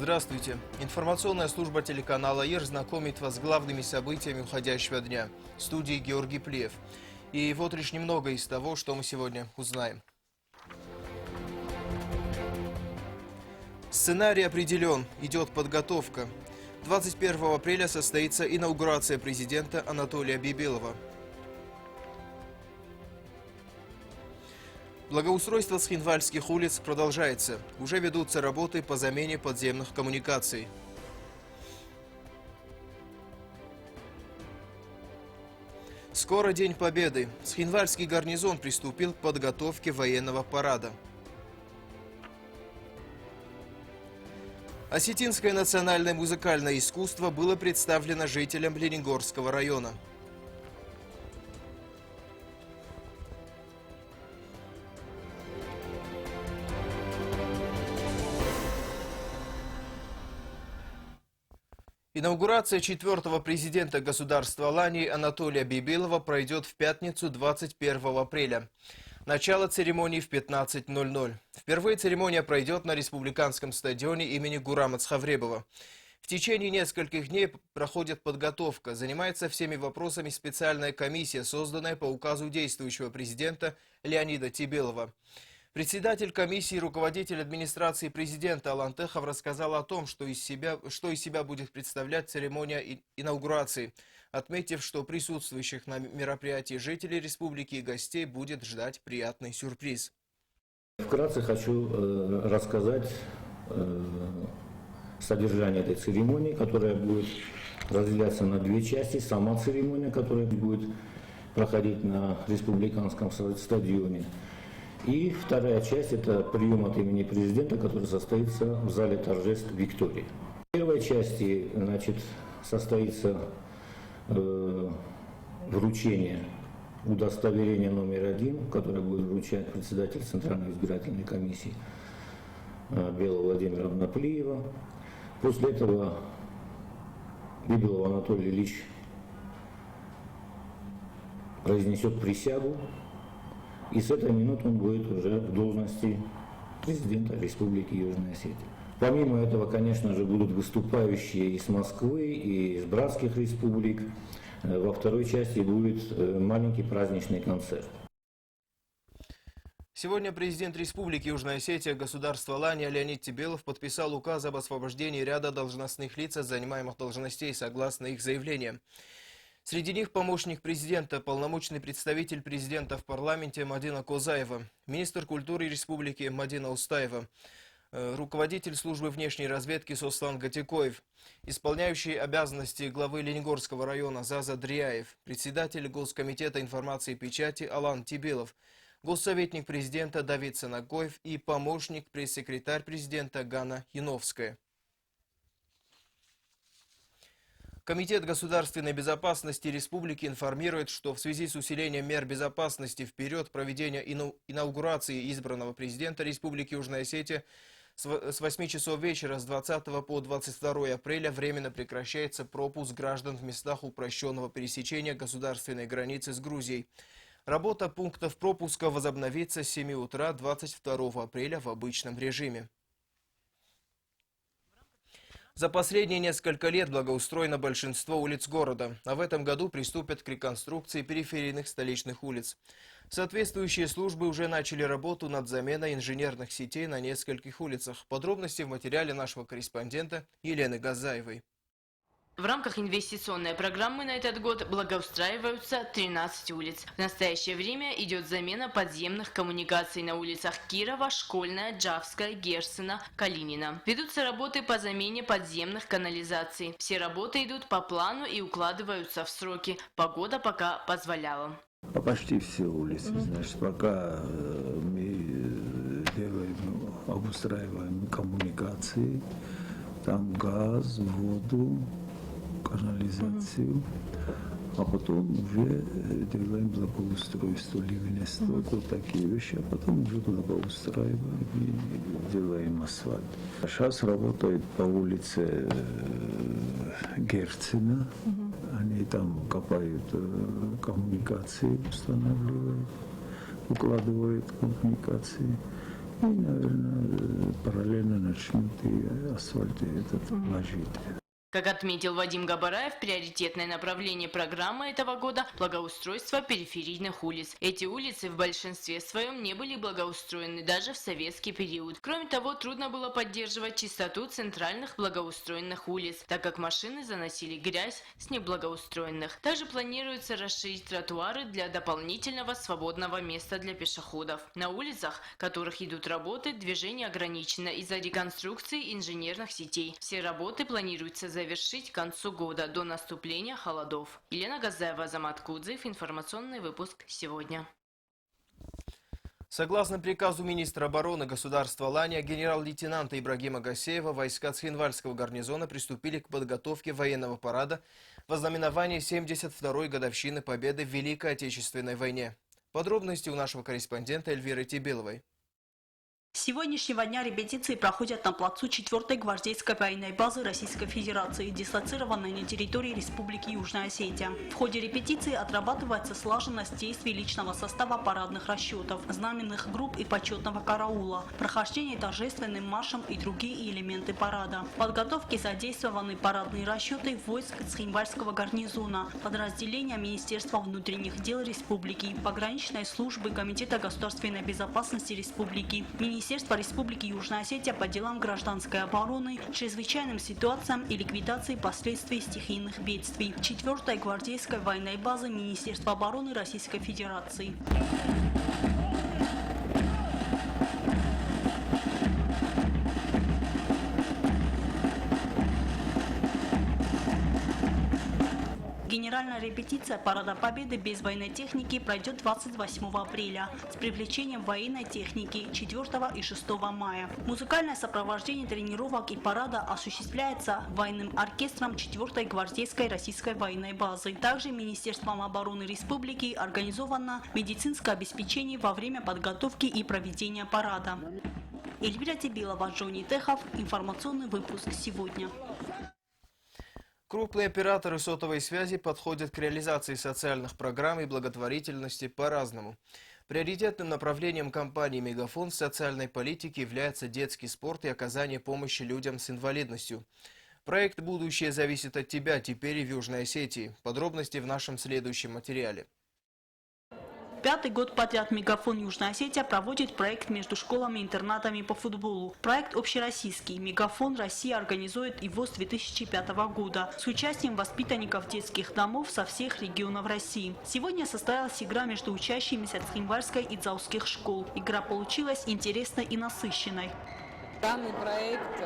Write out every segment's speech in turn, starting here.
Здравствуйте. Информационная служба телеканала ЕР знакомит вас с главными событиями уходящего дня. В студии Георгий Плиев. И вот лишь немного из того, что мы сегодня узнаем. Сценарий определен, идет подготовка. 21 апреля состоится инаугурация президента Анатолия Бибилова. Благоустройство Схинвальских улиц продолжается. Уже ведутся работы по замене подземных коммуникаций. Скоро День Победы. Схинвальский гарнизон приступил к подготовке военного парада. Осетинское национальное музыкальное искусство было представлено жителям Ленигорского района. Инаугурация четвертого президента государства Алании Анатолия Бибилова пройдет в пятницу 21 апреля. Начало церемонии в 15:00. Впервые церемония пройдет на республиканском стадионе имени Гурама Цхавребова. В течение нескольких дней проходит подготовка. Занимается всеми вопросами специальная комиссия, созданная по указу действующего президента Леонида Тибелова. Председатель комиссии и руководитель администрации президента Алан Техов рассказал о том, что из себя будет представлять церемония инаугурации, отметив, что присутствующих на мероприятии жителей республики и гостей будет ждать приятный сюрприз. Вкратце хочу рассказать содержание этой церемонии, которая будет разделяться на две части. Сама церемония, которая будет проходить на республиканском стадионе. И вторая часть – это прием от имени президента, который состоится в зале торжеств «Виктория». В первой части, состоится вручение удостоверения номер 1, которое будет вручать председатель Центральной избирательной комиссии Бела Владимировна Плиева. После этого Бибилов Анатолий Ильич произнесет присягу. И с этой минуты он будет уже в должности президента Республики Южная Осетия. Помимо этого, конечно же, будут выступающие из Москвы, и из братских республик. Во второй части будет маленький праздничный концерт. Сегодня президент Республики Южная Осетия, государства Алания Леонид Тибелов подписал указ об освобождении ряда должностных лиц от занимаемых должностей согласно их заявлениям. Среди них помощник президента, полномочный представитель президента в парламенте Мадина Козаева, министр культуры республики Мадина Устаева, руководитель службы внешней разведки Сослан Гатикоев, исполняющий обязанности главы Ленигорского района Заза Дрияев, председатель Госкомитета информации и печати Алан Тибилов, госсоветник президента Давид Санакоев и помощник пресс-секретарь президента Гана Яновская. Комитет государственной безопасности республики информирует, что в связи с усилением мер безопасности в период проведения инаугурации избранного президента Республики Южная Осетия с 8 часов вечера с 20 по 22 апреля временно прекращается пропуск граждан в местах упрощенного пересечения государственной границы с Грузией. Работа пунктов пропуска возобновится с 7 утра 22 апреля в обычном режиме. За последние несколько лет благоустроено большинство улиц города, а в этом году приступят к реконструкции периферийных столичных улиц. Соответствующие службы уже начали работу над заменой инженерных сетей на нескольких улицах. Подробности в материале нашего корреспондента Елены Газаевой. В рамках инвестиционной программы на этот год благоустраиваются 13 улиц. В настоящее время идет замена подземных коммуникаций на улицах Кирова, Школьная, Джавская, Герцена, Калинина. Ведутся работы по замене подземных канализаций. Все работы идут по плану и укладываются в сроки. Погода пока позволяла. Почти все улицы, пока мы делаем, обустраиваем коммуникации, там газ, воду, канализацию, а потом уже делаем благоустройство, ливневые стекла, такие вещи, а потом уже благоустраиваем и делаем асфальт. Сейчас работают по улице Герцена, они там копают коммуникации, устанавливают, укладывают коммуникации. И, наверное, параллельно начнут и асфальт этот ложить. Как отметил Вадим Габараев, приоритетное направление программы этого года – благоустройство периферийных улиц. Эти улицы в большинстве своем не были благоустроены даже в советский период. Кроме того, трудно было поддерживать чистоту центральных благоустроенных улиц, так как машины заносили грязь с неблагоустроенных. Также планируется расширить тротуары для дополнительного свободного места для пешеходов. На улицах, в которых идут работы, движение ограничено из-за реконструкции инженерных сетей. Все работы планируется завершить к концу года, до наступления холодов. Елена Газаева, Азамат Кудзев. Информационный выпуск сегодня. Согласно приказу министра обороны государства Алания генерал-лейтенанта Ибрагима Гасеева, войска Цхинвальского гарнизона приступили к подготовке военного парада в ознаменовании 72-й годовщины победы в Великой Отечественной войне. Подробности у нашего корреспондента Эльвиры Тибиловой. С сегодняшнего дня репетиции проходят на плацу 4-й гвардейской военной базы Российской Федерации, дислоцированной на территории Республики Южная Осетия. В ходе репетиции отрабатывается слаженность действий личного состава парадных расчетов, знаменных групп и почетного караула, прохождение торжественным маршем и другие элементы парада. В подготовке задействованы парадные расчеты войск Цхинвальского гарнизона, подразделения Министерства внутренних дел Республики, пограничной службы Комитета государственной безопасности Республики, Министерство Республики Южная Осетия по делам гражданской обороны, чрезвычайным ситуациям и ликвидации последствий стихийных бедствий, 4-й гвардейской военной базы Министерства обороны Российской Федерации. Генеральная репетиция Парада Победы без военной техники пройдет 28 апреля с привлечением военной техники 4 и 6 мая. Музыкальное сопровождение тренировок и парада осуществляется военным оркестром 4-й гвардейской российской военной базы. Также Министерством обороны Республики организовано медицинское обеспечение во время подготовки и проведения парада. Эльвира Тибилова, Джонни Техов. Информационный выпуск сегодня. Крупные операторы сотовой связи подходят к реализации социальных программ и благотворительности по-разному. Приоритетным направлением компании «Мегафон» в социальной политике является детский спорт и оказание помощи людям с инвалидностью. Проект «Будущее зависит от тебя» теперь и в Южной Осетии. Подробности в нашем следующем материале. 5-й год подряд Мегафон Южная Осетия проводит проект между школами и интернатами по футболу. Проект общероссийский. Мегафон Россия организует его с 2005 года с участием воспитанников детских домов со всех регионов России. Сегодня состоялась игра между учащимися Цхинвальской и Дзауских школ. Игра получилась интересной и насыщенной. Данный проект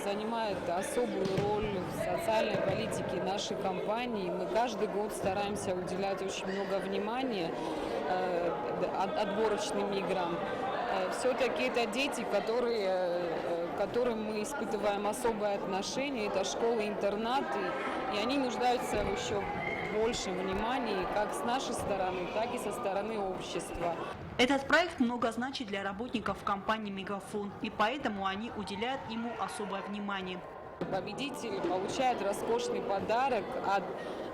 занимает особую роль в социальной политике нашей компании. Мы каждый год стараемся уделять очень много внимания отборочным играм. Все-таки это дети, которым мы испытываем особое отношение. Это школы-интернаты, и они нуждаются в еще большем внимании как с нашей стороны, так и со стороны общества. Этот проект много значит для работников компании «Мегафон», и поэтому они уделяют ему особое внимание. Победитель получает роскошный подарок от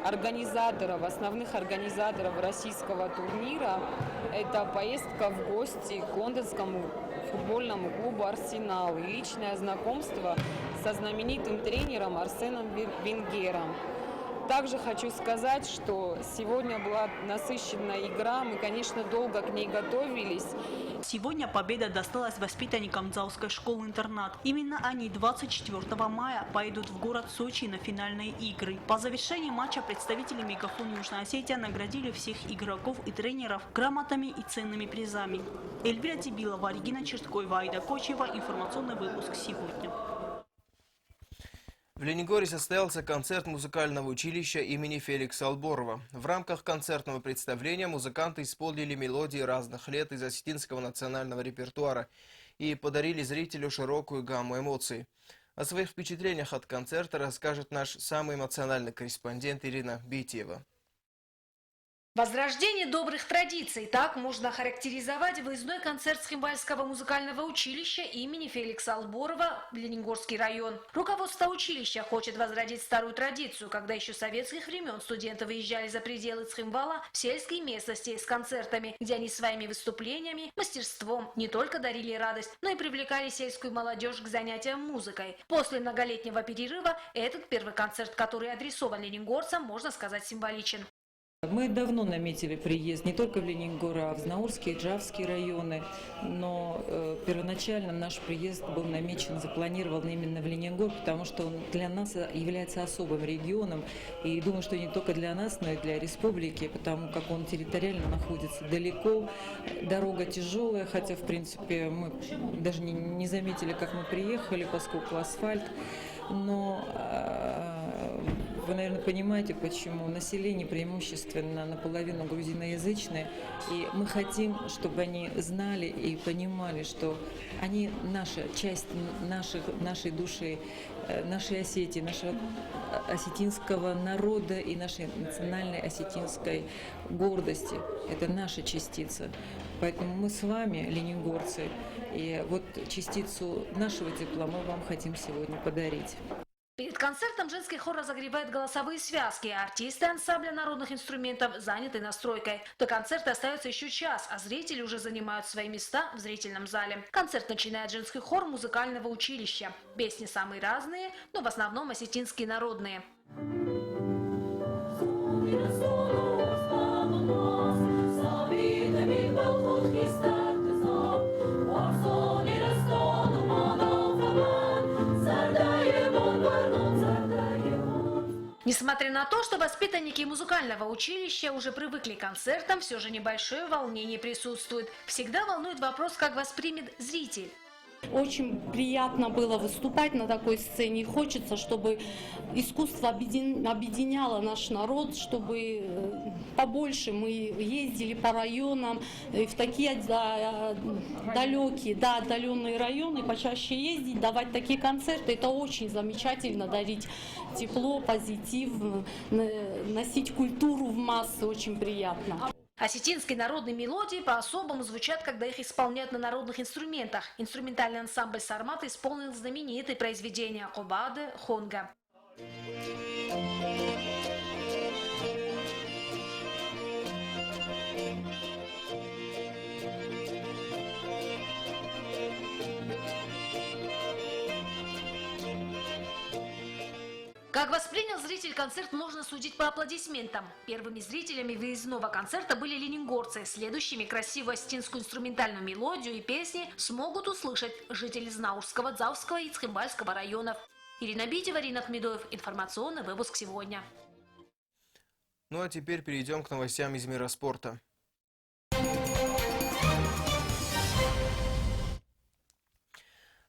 организаторов, основных организаторов российского турнира. Это поездка в гости к лондонскому футбольному клубу «Арсенал» и личное знакомство со знаменитым тренером Арсеном Венгером. Также хочу сказать, что сегодня была насыщенная игра, мы, конечно, долго к ней готовились. Сегодня победа досталась воспитанникам Дзауской школы-интернат. Именно они 24 мая поедут в город Сочи на финальные игры. По завершении матча представители Мегафон Южная Осетия наградили всех игроков и тренеров грамотами и ценными призами. Эльвира Тибилова, Регина Черткоева, Айда Кочева. Информационный выпуск сегодня. В Ленигоре состоялся концерт музыкального училища имени Феликса Алборова. В рамках концертного представления музыканты исполнили мелодии разных лет из осетинского национального репертуара и подарили зрителю широкую гамму эмоций. О своих впечатлениях от концерта расскажет наш самый эмоциональный корреспондент Ирина Битиева. Возрождение добрых традиций – так можно охарактеризовать выездной концерт Цхинвальского музыкального училища имени Феликса Алборова в Лениногорский район. Руководство училища хочет возродить старую традицию, когда еще с советских времен студенты выезжали за пределы Цхинвала в сельские местности с концертами, где они своими выступлениями, мастерством не только дарили радость, но и привлекали сельскую молодежь к занятиям музыкой. После многолетнего перерыва этот первый концерт, который адресован лениногорцам, можно сказать, символичен. Мы давно наметили приезд не только в Ленингор, а в Знаурские, Джавские районы, но первоначально наш приезд был намечен, запланирован именно в Ленингор, потому что он для нас является особым регионом, и думаю, что не только для нас, но и для республики, потому как он территориально находится далеко, дорога тяжелая, хотя, в принципе, мы даже не заметили, как мы приехали, поскольку асфальт, но... Вы, наверное, понимаете, почему население преимущественно наполовину грузиноязычное, и мы хотим, чтобы они знали и понимали, что они наша часть нашей души, нашей Осетии, нашего осетинского народа и нашей национальной осетинской гордости. Это наша частица. Поэтому мы с вами, ленингорцы, и вот частицу нашего тепла мы вам хотим сегодня подарить. Перед концертом женский хор разогревает голосовые связки, а артисты ансамбля народных инструментов заняты настройкой. До концерта остается еще час, а зрители уже занимают свои места в зрительном зале. Концерт начинает женский хор музыкального училища. Песни самые разные, но в основном осетинские народные. Несмотря на то, что воспитанники музыкального училища уже привыкли к концертам, все же небольшое волнение присутствует. Всегда волнует вопрос, как воспримет зритель. Очень приятно было выступать на такой сцене. Хочется, чтобы искусство объединяло наш народ, чтобы побольше мы ездили по районам, в такие далекие, отдаленные районы, почаще ездить, давать такие концерты. Это очень замечательно, дарить тепло, позитив, носить культуру в массы, очень приятно. Осетинские народные мелодии по-особому звучат, когда их исполняют на народных инструментах. Инструментальный ансамбль «Сармат» исполнил знаменитые произведения «Обады», «Хонга». Как воспринял зритель концерт, можно судить по аплодисментам. Первыми зрителями выездного концерта были ленингорцы. Следующими красивую осетинскую инструментальную мелодию и песни смогут услышать жители Знаурского, Дзавского и Цхинвальского районов. Ирина Битева, Ринат Медоев. Информационный выпуск сегодня. Ну а теперь перейдем к новостям из мира спорта.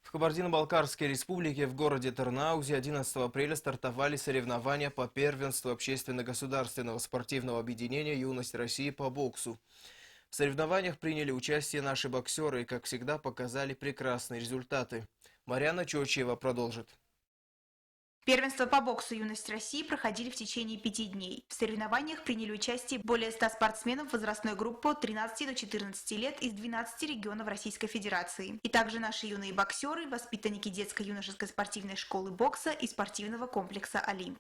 В Кабардино-Балкарской республике в городе Тырнаузе 11 апреля стартовали соревнования по первенству общественно-государственного спортивного объединения «Юность России» по боксу. В соревнованиях приняли участие наши боксеры и, как всегда, показали прекрасные результаты. Марьяна Чочева продолжит. Первенства по боксу «Юность России» проходили в течение 5 дней. В соревнованиях приняли участие более 100 спортсменов возрастной группы от 13 до 14 лет из 12 регионов Российской Федерации. И также наши юные боксеры, воспитанники детско-юношеской спортивной школы бокса и спортивного комплекса «Олимп».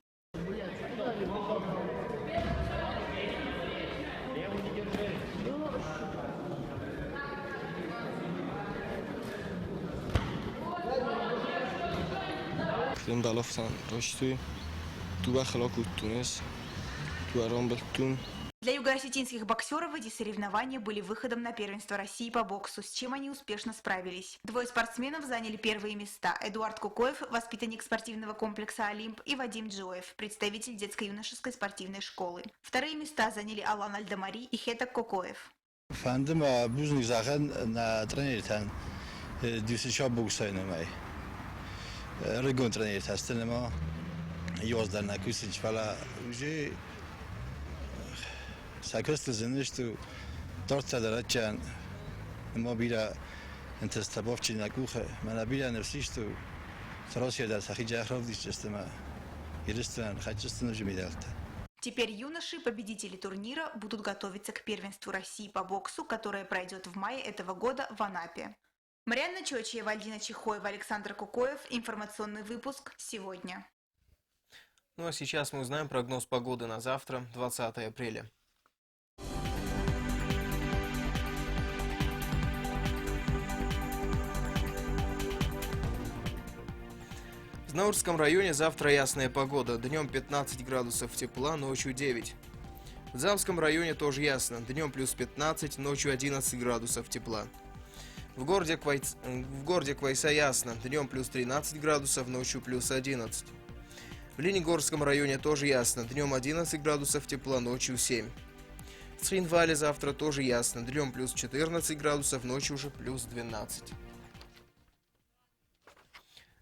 Для югоосетинских боксеров эти соревнования были выходом на первенство России по боксу, с чем они успешно справились. Двое спортсменов заняли первые места: Эдуард Кукоев, воспитанник спортивного комплекса «Олимп», и Вадим Джоев, представитель детско-юношеской спортивной школы. Вторые места заняли Алан Альдамари и Хетак Кокоев. Регион тренер هستن یازده نکوسیج فلا وجه ساکست زنشتو دارت دارد چن ما بیرا انت استباف چی نکوخه من بیرا نفسیشتو تراسی در سخی جهراف دیش استما یرستن خجستن جو میدالت. Теперь юноши, победители турнира, будут готовиться к первенству России по боксу, которое пройдет в мае этого года в Анапе. Марьяна Чочьева, Альдина Чихоева, Александр Кукоев. Информационный выпуск сегодня. Ну а сейчас мы узнаем прогноз погоды на завтра, 20 апреля. В Знаурском районе завтра ясная погода. Днем 15 градусов тепла, ночью 9. В Замском районе тоже ясно. Днем плюс 15, ночью 11 градусов тепла. В городе Квайса ясно. Днем плюс 13 градусов, ночью плюс 11. В Ленигорском районе тоже ясно. Днем 11 градусов тепла, ночью 7. В Цхинвале завтра тоже ясно. Днем плюс 14 градусов, ночью уже плюс 12.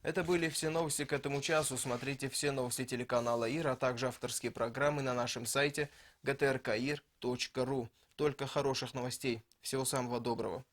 Это были все новости к этому часу. Смотрите все новости телеканала ИР, а также авторские программы на нашем сайте gtrkir.ru. Только хороших новостей. Всего самого доброго.